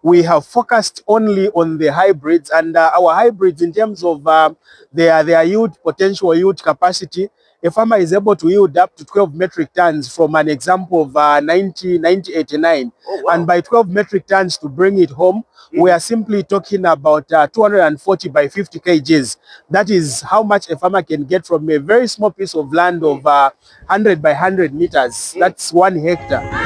we have focused only on the hybrids, and our hybrids in terms of their yield, potential yield capacity, a farmer is able to yield up to 12 metric tons from an example of 9089. Oh, wow. And by 12 metric tons to bring it home, we are simply talking about 240 by 50 kgs. That is how much a farmer can get from a very small piece of land of 100 by 100 meters. That's 1 hectare.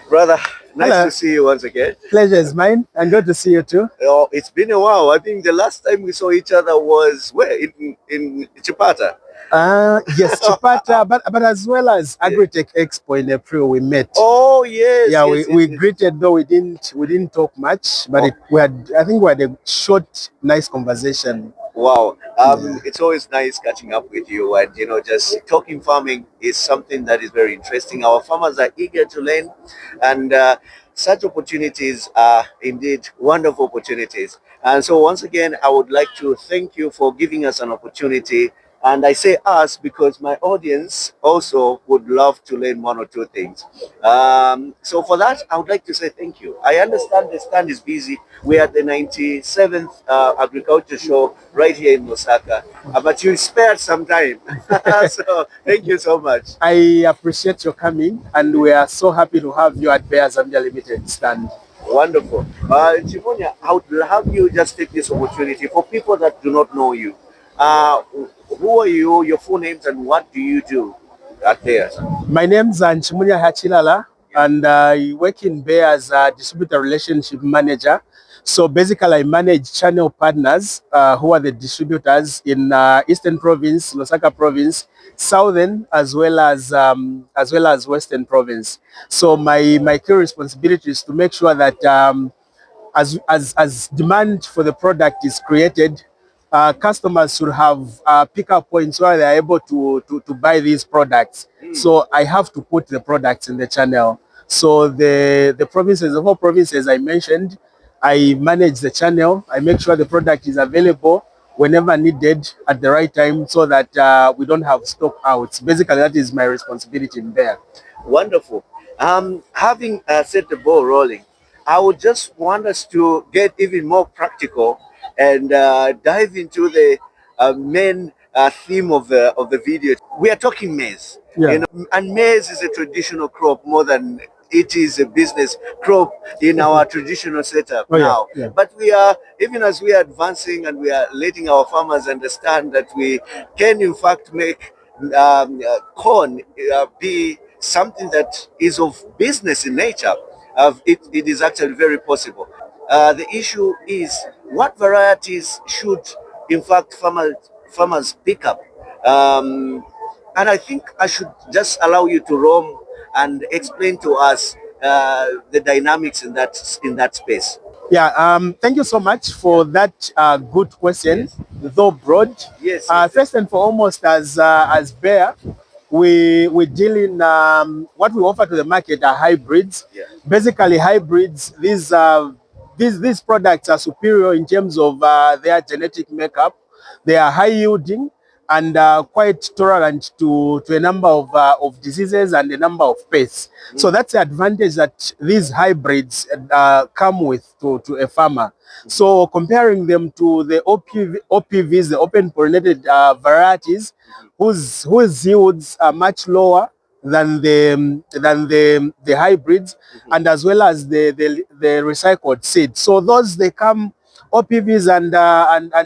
Brother, nice to see you once again. Pleasure is mine, and good to see you too. Oh, it's been a while. I think the last time we saw each other was where? In Chipata. Yes, Chipata, but as well as Agritech Expo in April, we met. Oh yes. Yeah, yes, we yes. greeted, though we didn't talk much, but I think we had a short, nice conversation. Wow. It's always nice catching up with you, and just talking farming is something that is very interesting. Our farmers are eager to learn, and such opportunities are indeed wonderful opportunities. And so once again, I would like to thank you for giving us an opportunity. And I say us because my audience also would love to learn one or two things. So for that, I would like to say thank you. I understand the stand is busy. We're at the 97th Agriculture Show right here in Osaka. But you spared some time. So thank you so much. I appreciate your coming, and we are so happy to have you at Bayer Zambia Limited stand. Wonderful. Chifunya, I would have you just take this opportunity for people that do not know you. Who are you, your full names, and what do you do at Bayer? My name's Chimunya Hachilala, and I work in Bayer as a distributor relationship manager. So basically, I manage channel partners who are the distributors in Eastern Province, Lusaka Province, Southern, as well as Western Province. So my key responsibility is to make sure that as demand for the product is created, customers should have pickup points where they are able to buy these products. So I have to put the products in the channel. So the provinces, the whole provinces I mentioned, I manage the channel. I make sure the product is available whenever needed at the right time, so that we don't have stock outs. Basically, that is my responsibility in there. Wonderful. Having set the ball rolling, I would just want us to get even more practical and dive into the main theme of the video. We are talking maize. Yeah. And maize is a traditional crop more than it is a business crop in our traditional setup now. Yeah. But we are, even as we are advancing and we are letting our farmers understand that we can in fact make corn be something that is of business in nature. It is actually very possible. The issue is what varieties should in fact farmers pick up. And I think I should just allow you to roam and explain to us the dynamics in that space. Yeah, thank you so much for that good question, though broad. Yes. First and foremost, as Bayer, we deal in what we offer to the market are hybrids. Yeah. Basically, hybrids. These products are superior in terms of their genetic makeup. They are high yielding and quite tolerant to a number of diseases and a number of pests. So that's the advantage that these hybrids come with to a farmer. So comparing them to the OPVs, the open pollinated varieties, whose yields are much lower than the hybrids, and as well as the recycled seed. So those they come, OPVs and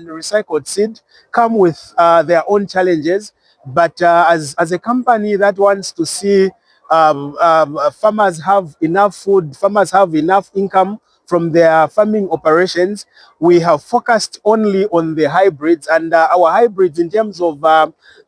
recycled seed come with their own challenges. But as a company that wants to see farmers have enough food, farmers have enough income from their farming operations, we have focused only on the hybrids, and our hybrids in terms of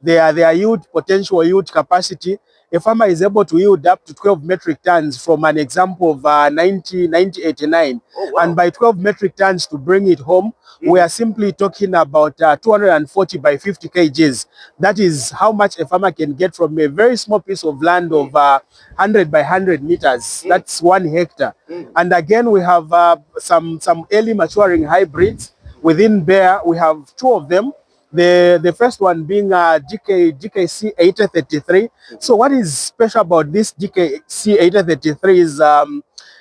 their yield potential, yield capacity, a farmer is able to yield up to 12 metric tons from an example of 1989. Oh, wow. And by 12 metric tons to bring it home, we are simply talking about 240 by 50 kgs. That is how much a farmer can get from a very small piece of land of 100 by 100 meters. That's 1 hectare. And again, we have some early maturing hybrids. Within there, we have 2 of them. The first one being GKC 8033. So what is special about this GKC 8033 is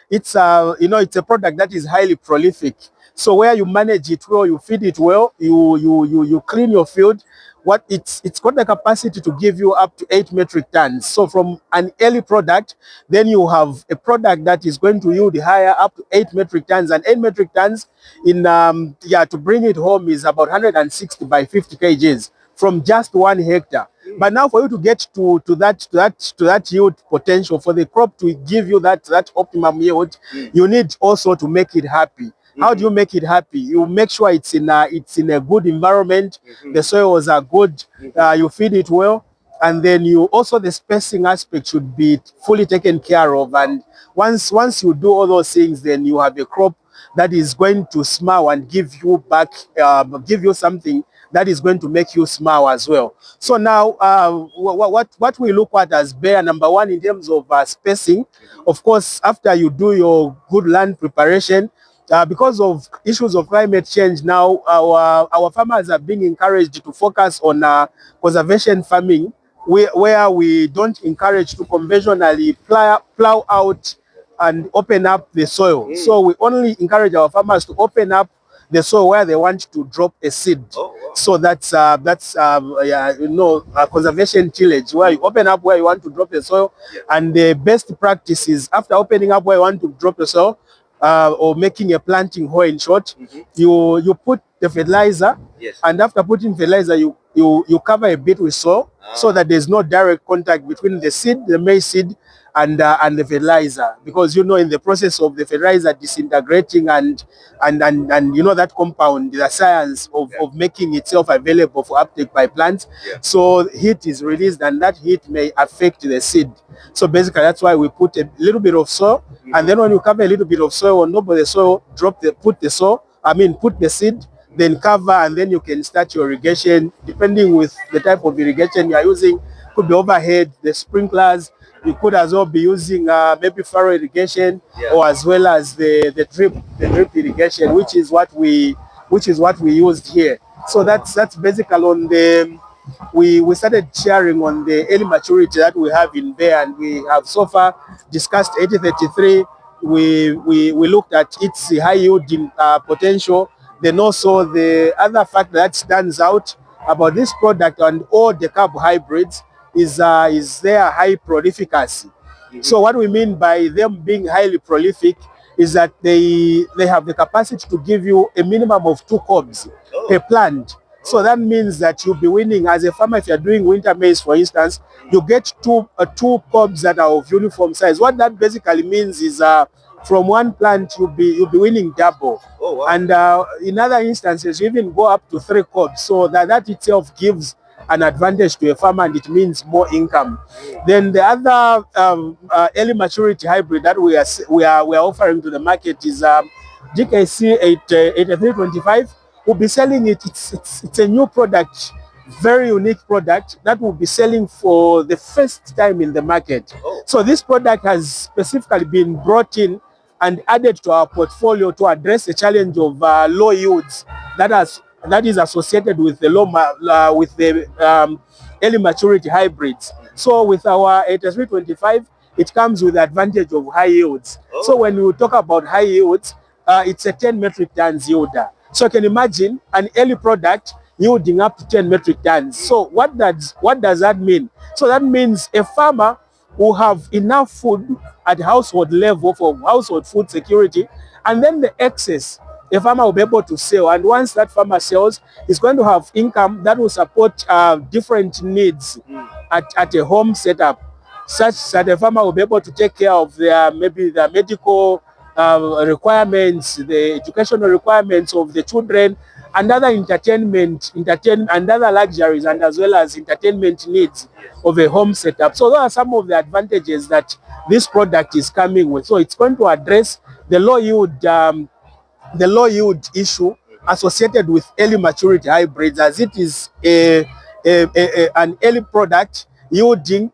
it's it's a product that is highly prolific. So where you manage it well, you feed it well, you clean your field. What it's got the capacity to give you up to 8 metric tons. So from an early product, then you have a product that is going to yield higher, up to 8 metric tons. And 8 metric tons in to bring it home is about 160 by 50 kgs from just 1 hectare. But now for you to get to that yield potential, for the crop to give you that optimum yield, you need also to make it happy. How do you make it happy? You make sure it's in a good environment. The soils are good. You feed it well, and then you also, the spacing aspect should be fully taken care of. And once you do all those things, then you have a crop that is going to smile and give you back, give you something that is going to make you smile as well. So now, what we look at as Bayer, number one, in terms of spacing, of course, after you do your good land preparation, because of issues of climate change now, our farmers are being encouraged to focus on conservation farming, where we don't encourage to conventionally plow out and open up the soil. So we only encourage our farmers to open up the soil where they want to drop a seed. Oh, wow. So that's conservation tillage, where you open up where you want to drop the soil. And the best practice is, after opening up where you want to drop the soil, or making a planting hole, in short, you put the fertilizer. Yes. And after putting fertilizer, you cover a bit with soil, so that there's no direct contact between the seed, the maize seed, and the fertilizer, because in the process of the fertilizer disintegrating and that compound, the science of making itself available for uptake by plants, so heat is released, and that heat may affect the seed. So basically, that's why we put a little bit of soil, and then when you cover a little bit of soil on top of the soil, put the seed, then cover, and then you can start your irrigation, depending with the type of irrigation you are using. Could be overhead, the sprinklers. You could as well be using maybe furrow irrigation, or as well as the drip irrigation, which is what we used here. So that's basically on the. We started sharing on the early maturity that we have in there, and we have so far discussed 8033. We looked at its high yielding potential. Then also the other fact that stands out about this product and all the carb hybrids is their high prolificacy. So what we mean by them being highly prolific is that they have the capacity to give you a minimum of 2 cobs per plant. So that means that you'll be winning as a farmer. If you're doing winter maize, for instance, you get two cobs that are of uniform size. What that basically means is from one plant you'll be winning double. Oh, wow. And in other instances, you even go up to 3 cobs. So that itself gives an advantage to a farmer, and it means more income. Then the other early maturity hybrid that we are offering to the market is GKC 8325. We'll be selling it. It's a new product, very unique product that will be selling for the first time in the market. So this product has specifically been brought in and added to our portfolio to address the challenge of low yields that is associated with the early maturity hybrids. So with our 8325, it comes with the advantage of high yields. So when we talk about high yields, it's a 10 metric tons yielder. So you can imagine an early product yielding up to 10 metric tons. So what does that mean? So that means a farmer will have enough food at household level for household food security, and then the excess a farmer will be able to sell. And once that farmer sells, he's going to have income that will support different needs at a home setup, such that a farmer will be able to take care of maybe the medical requirements, the educational requirements of the children, and other and other luxuries, and as well as entertainment needs of a home setup. So those are some of the advantages that this product is coming with. So it's going to address the low yield issue associated with early maturity hybrids, as it is an early product yielding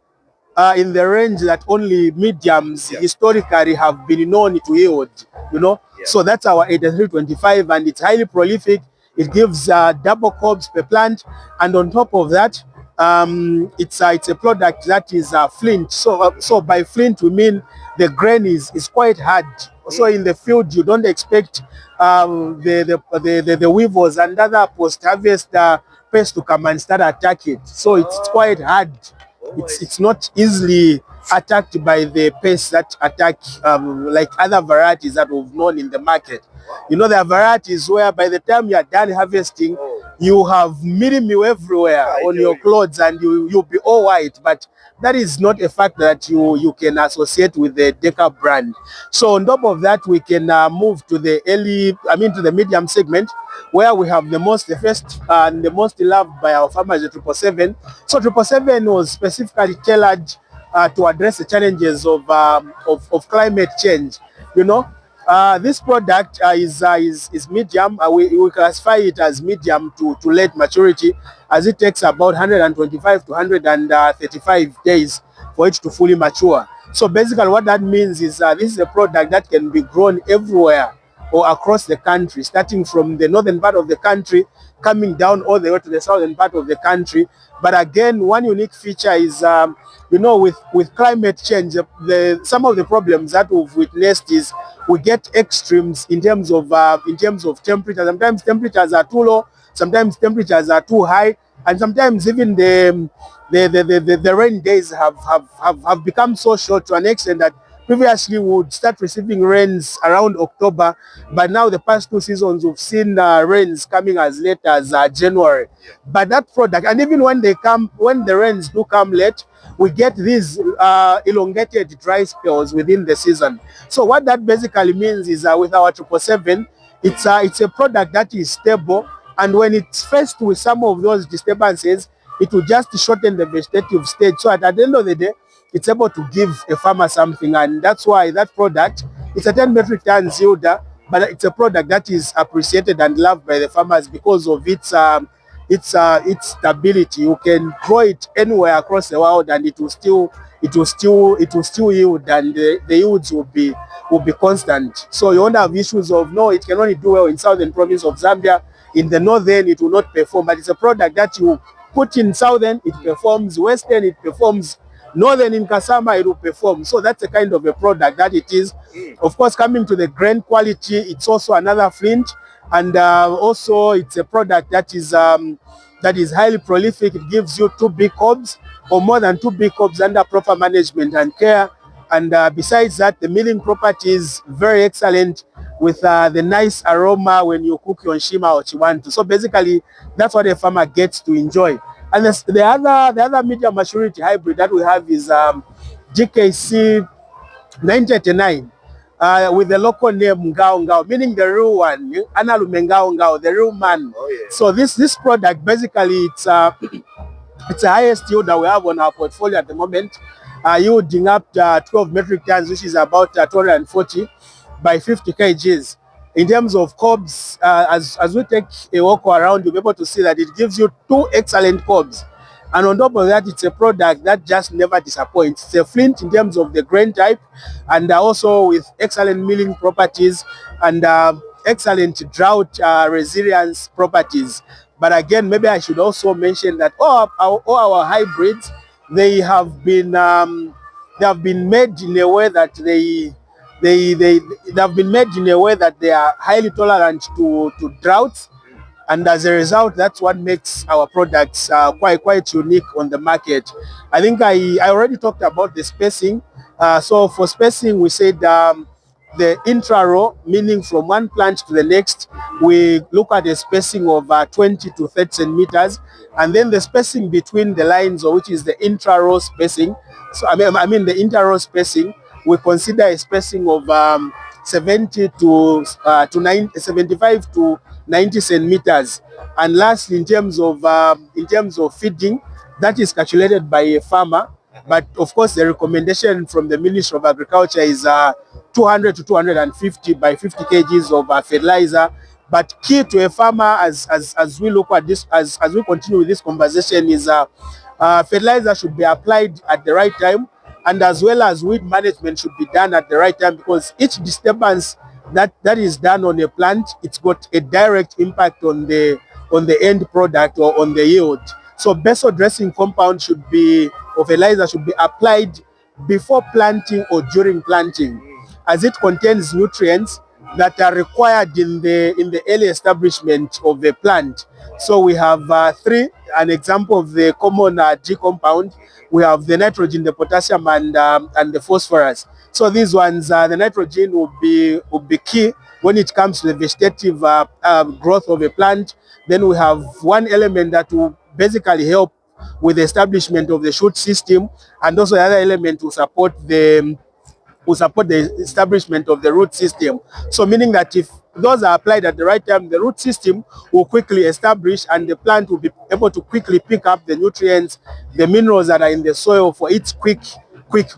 in the range that only mediums historically have been known to yield, you know. So that's our 8325, and it's highly prolific. It gives double cobs per plant, and on top of that, it's a product that is flint. So by flint we mean the grain is quite hard. So in the field you don't expect the weevils and other post-harvest pests to come and start attacking it. So it's quite hard. It's not easily attacked by the pests that attack like other varieties that we've known in the market. You know, there are varieties where by the time you are done harvesting, you have mildew everywhere on your clothes and you'll be all white. But that is not a fact that you can associate with the Deca brand. So on top of that, we can move to the to the medium segment, where we have the first and the most loved by our farmers, the 777. So 777 was specifically tailored to address the challenges of climate change. You know, this product is medium. We classify it as medium to late maturity, as it takes about 125 to 135 days for it to fully mature. So basically what that means is this is a product that can be grown everywhere or across the country, starting from the northern part of the country, coming down all the way to the southern part of the country. But again, one unique feature is, you know, with climate change, some of the problems that we've witnessed is we get extremes in terms of temperature. Sometimes temperatures are too low, sometimes temperatures are too high, and sometimes even the rain days have become so short to an extent that previously we would start receiving rains around October, but now the past two seasons we've seen rains coming as late as January. But that product, and even when the rains do come late, we get these elongated dry spells within the season. So what that basically means is with our 777, it's a product that is stable, and when it's faced with some of those disturbances, it will just shorten the vegetative stage, so at the end of the day, it's able to give a farmer something. And that's why that product, it's a 10 metric tons yielder, but it's a product that is appreciated and loved by the farmers because of its stability. You can grow it anywhere across the world and it will still yield, and the yields will be constant. So you won't have issues of, no, it can only do well in southern province of Zambia, in the northern it will not perform. But it's a product that you put in southern, it performs, western it performs, northern in Kasama it will perform. So that's the kind of a product that it is. Of course, coming to the grain quality, it's also another flint, and also it's a product that is highly prolific. It gives you 2 big cobs or more than 2 big cobs under proper management and care. And besides that, the milling property is very excellent, with the nice aroma when you cook your nshima or chiwantu. So basically, that's what a farmer gets to enjoy. And the other medium maturity hybrid that we have is GKC 939, with the local name Ngao Ngao, meaning the real one, Analume Ngao Ngao, the real man. So this product, basically, it's the highest yield that we have on our portfolio at the moment, yielding up to 12 metric tons, which is about 240 by 50 kgs. In terms of cobs, as we take a walk around, you'll be able to see that it gives you 2 excellent cobs. And on top of that, it's a product that just never disappoints. It's a flint in terms of the grain type, and also with excellent milling properties and excellent drought resilience properties. But again, maybe I should also mention that all our hybrids, they have been made in a way that they have been made in a way that they are highly tolerant to droughts, and as a result, that's what makes our products quite unique on the market. I think I already talked about the spacing. So for spacing, we said the intra-row, meaning from one plant to the next, we look at a spacing of 20 to 30 centimeters, and then the spacing between the lines, or which is the intra-row spacing. So I mean the inter-row spacing, we consider a spacing of 70 to 90, 75 to 90 centimeters. And lastly, in terms of feeding, that is calculated by a farmer. But of course, the recommendation from the Ministry of Agriculture is 200 to 250 by 50 kgs of fertilizer. But key to a farmer, as we look at this, as we continue with this conversation, is fertilizer should be applied at the right time, and as well as weed management should be done at the right time, because each disturbance that is done on a plant, it's got a direct impact on the end product or on the yield. So basal dressing compound should be, or fertilizer should be applied before planting or during planting, as it contains nutrients that are required in the early establishment of the plant. So we have three, an example of the common G compound. We have the nitrogen, the potassium, and the phosphorus. So these ones, the nitrogen will be key when it comes to the vegetative growth of a plant. Then we have one element that will basically help with the establishment of the shoot system, and also the other element will support the establishment of the root system. So meaning that if those are applied at the right time, the root system will quickly establish, and the plant will be able to quickly pick up the nutrients, the minerals that are in the soil for its quick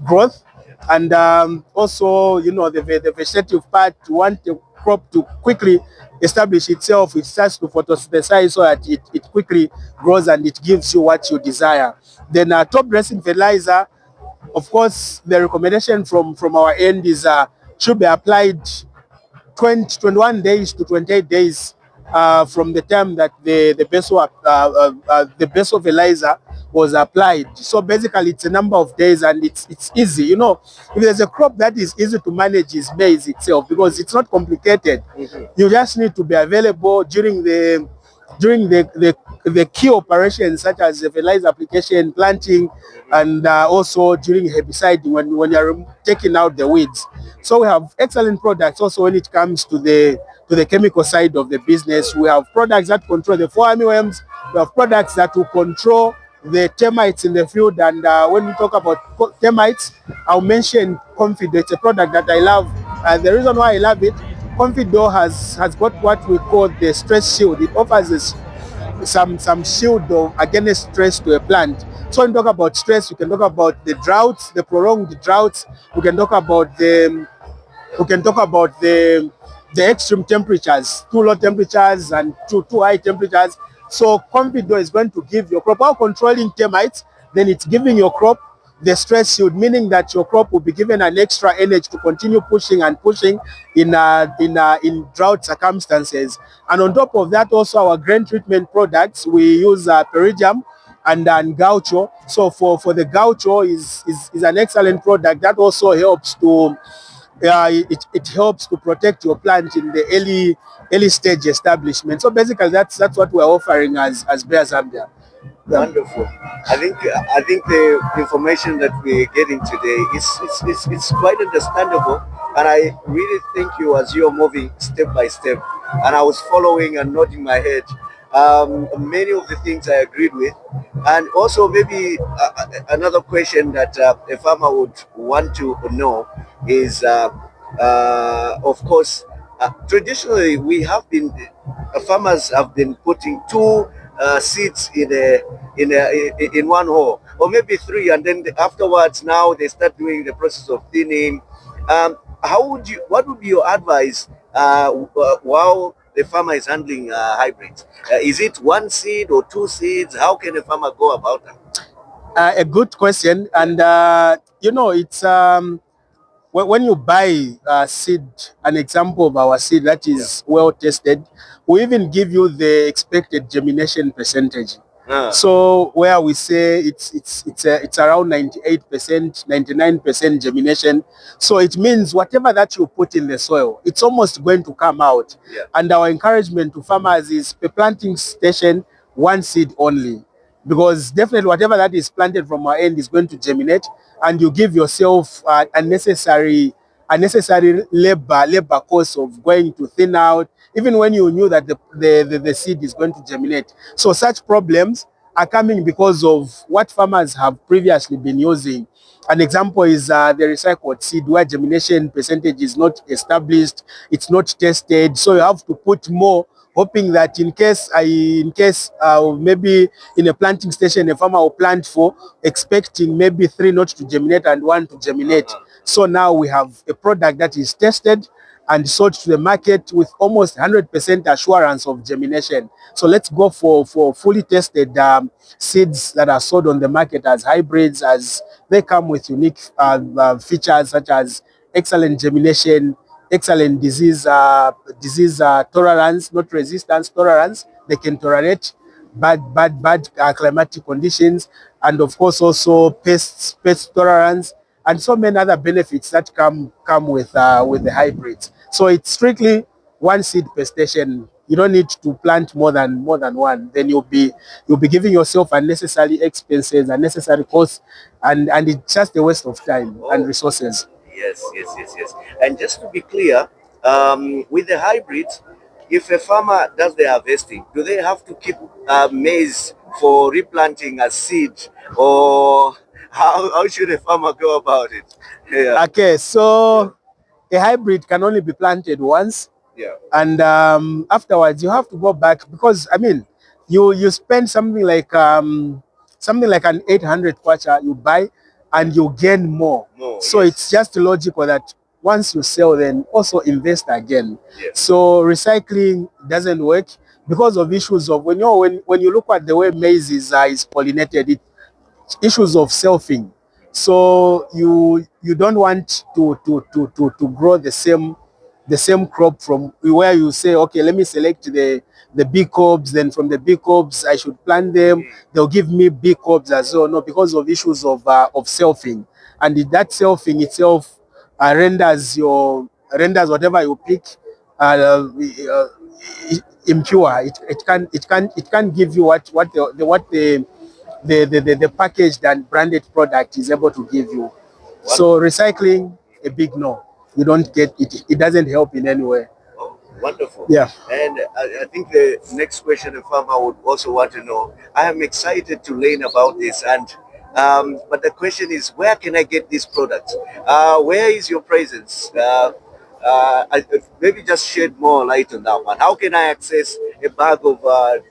growth. And also, you know, the vegetative part, you want the crop to quickly establish itself. It starts to photosynthesize so that it quickly grows and it gives you what you desire. Then top dressing fertilizer, of course, the recommendation from our end is should be applied 21 days to 28 days from the time that the basal fertilizer was applied. So basically, it's a number of days, and it's easy. You know, if there's a crop that is easy to manage, is maize itself, because it's not complicated. You just need to be available during the key operations, such as the fertilizer application, planting, and also during herbicide when you're taking out the weeds. So we have excellent products also when it comes to the chemical side of the business. We have products that control the fall armyworms. We have products that will control the termites in the field. And when we talk about termites, I'll mention Confido. It's a product that I love. And the reason why I love it, Confido has got what we call the stress shield. It offers this some shield against stress to a plant. So when we talk about stress, we can talk about the droughts, the prolonged droughts. We can talk about the extreme temperatures, too low temperatures and too high temperatures. So Confido is going to give your crop, while controlling termites, then it's giving your crop the stress shield, meaning that your crop will be given an extra energy to continue pushing and pushing in drought circumstances. And on top of that, also our grain treatment products, we use Peridium and Gaucho. So for the Gaucho is an excellent product that also helps to it helps to protect your plant in the early stage establishment. So basically, that's what we're offering as Bayer Zambia. Wonderful. I think the information that we're getting today is quite understandable, and I really thank you as you're moving step by step. And I was following and nodding my head. Many of the things I agreed with, and also maybe another question that a farmer would want to know is, of course, traditionally we have been farmers have been putting two seeds in one hole, or maybe three, and then afterwards now they start doing the process of thinning. What would be your advice while the farmer is handling hybrids? Is it one seed or two seeds? How can a farmer go about that? A good question. And you know, it's when you buy seed, an example of our seed that is well tested, we even give you the expected germination percentage. So where we say it's around 98%, 99% germination. So it means whatever that you put in the soil, it's almost going to come out. And our encouragement to farmers is per planting station, one seed only. Because definitely whatever that is planted from our end is going to germinate, and you give yourself unnecessary labor cost of going to thin out, even when you knew that the seed is going to germinate. So such problems are coming because of what farmers have previously been using. An example is the recycled seed where germination percentage is not established, it's not tested, so you have to put more, hoping that in case maybe in a planting station a farmer will plant for expecting maybe 3 not to germinate and 1 to germinate. So now we have a product that is tested and sold to the market with almost 100% assurance of germination. So let's go for fully tested seeds that are sold on the market as hybrids, as they come with unique features such as excellent germination, excellent disease tolerance, not resistance, tolerance. They can tolerate bad climatic conditions, and of course also pest tolerance, and so many other benefits that come with the hybrids. So it's strictly one seed per station. You don't need to plant more than one. Then you'll be giving yourself unnecessary expenses, unnecessary costs, and it's just a waste of time and resources. Yes, yes, yes, yes. And just to be clear, with the hybrids, if a farmer does the harvesting, do they have to keep maize for replanting as seed, or how should a farmer go about it? Yeah, Okay, so a hybrid can only be planted once, yeah, and afterwards you have to go back, because I mean you spend something like an 800 kwacha you buy, and you gain more. more. So Yes, it's just logical that once you sell, then also invest again. yes, So recycling doesn't work because of issues of when you look at the way maize is pollinated, issues of selfing. So you don't want to grow the same crop from where you say, okay, let me select the B cobs, then from the B cobs I should plant them. They'll give me B cobs as well. No, because of issues of selfing, and that selfing itself renders whatever you pick uh, uh, impure. It can give you what the packaged and branded product is able to give you. So recycling, a big no. You don't get it. It doesn't help in any way. oh, wonderful. Yeah. And I think the next question a farmer would also want to know. I am excited to learn about this, and but the question is, where can I get these products? Where is your presence? Maybe just shed more light on that one. How can I access a bag of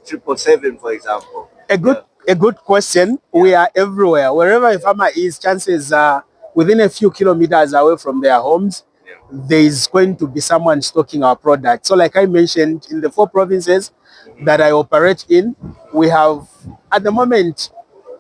777, for example? A good Yeah, a good question. yeah, We are everywhere. Wherever a farmer is, chances are within a few kilometers away from their homes, yeah. there is going to be someone stocking our product. So like I mentioned, in the 4 provinces that I operate in, we have at the moment,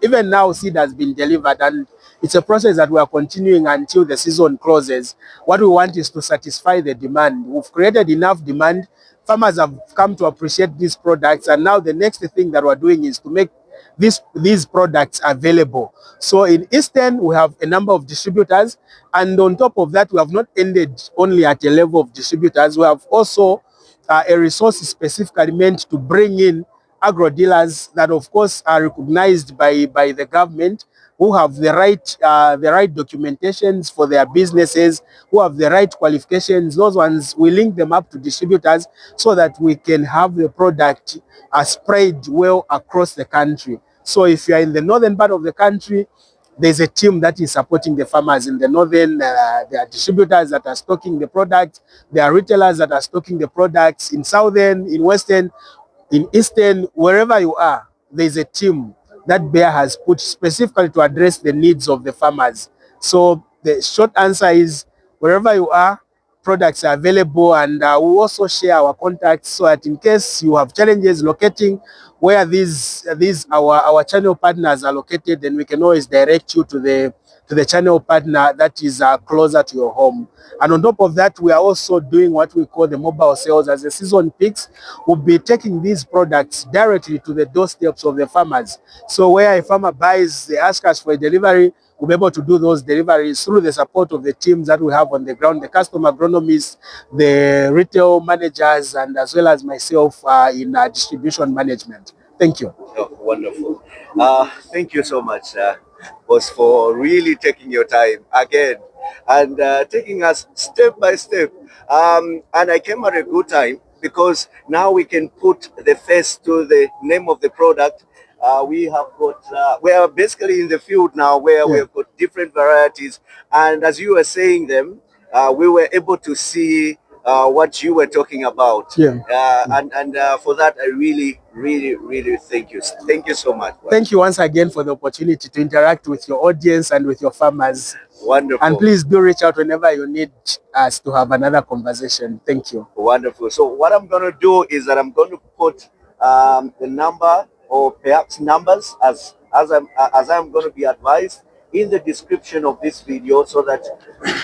even now seed has been delivered, and it's a process that we are continuing until the season closes. What we want is to satisfy the demand. We've created enough demand. Farmers have come to appreciate these products, and now the next thing that we're doing is to make these products available. So in Eastern, we have a number of distributors, and on top of that, we have not ended only at a level of distributors. We have also a resource specifically meant to bring in agro dealers that, of course, are recognized by the government, who have the right documentations for their businesses, who have the right qualifications. Those ones, we link them up to distributors so that we can have the product spread well across the country. So if you are in the northern part of the country, there's a team that is supporting the farmers in the northern. There are distributors that are stocking the products. There are retailers that are stocking the products in southern, in western, in eastern, wherever you are. There's a team that Bayer has put specifically to address the needs of the farmers. So the short answer is, wherever you are, products are available, and we also share our contacts so that in case you have challenges locating where these our channel partners are located, then we can always direct you to the channel partner that is closer to your home. And on top of that, we are also doing what we call the mobile sales. As the season peaks, we'll be taking these products directly to the doorsteps of the farmers. So where a farmer buys, they ask us for a delivery, we'll be able to do those deliveries through the support of the teams that we have on the ground, the customer agronomists, the retail managers, and as well as myself in distribution management. Thank you. Oh, wonderful. Thank you so much, boss, for really taking your time again and taking us step by step. And I came at a good time because now we can put the face to the name of the product. we have got, we are basically in the field now where we have got different varieties. And as you were saying them, we were able to see what you were talking about. And for that, I really, really, really thank you. Thank you so much. Thank you once again for the opportunity to interact with your audience and with your farmers. Wonderful. And please do reach out whenever you need us to have another conversation. Thank you. Wonderful. So what I'm going to do is that I'm going to put the number or perhaps numbers as I'm going to be advised in the description of this video, so that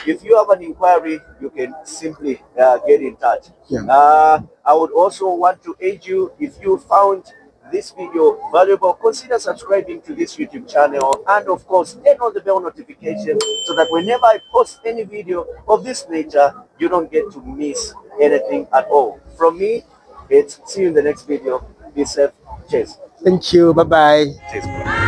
if you have an inquiry, you can simply get in touch. I would also want to urge you, if you found this video valuable, consider subscribing to this YouTube channel, and of course turn on the bell notification so that whenever I post any video of this nature, you don't get to miss anything at all. From me, it's see you in the next video. Be safe. Cheers. Thank you. Bye-bye. Cheers.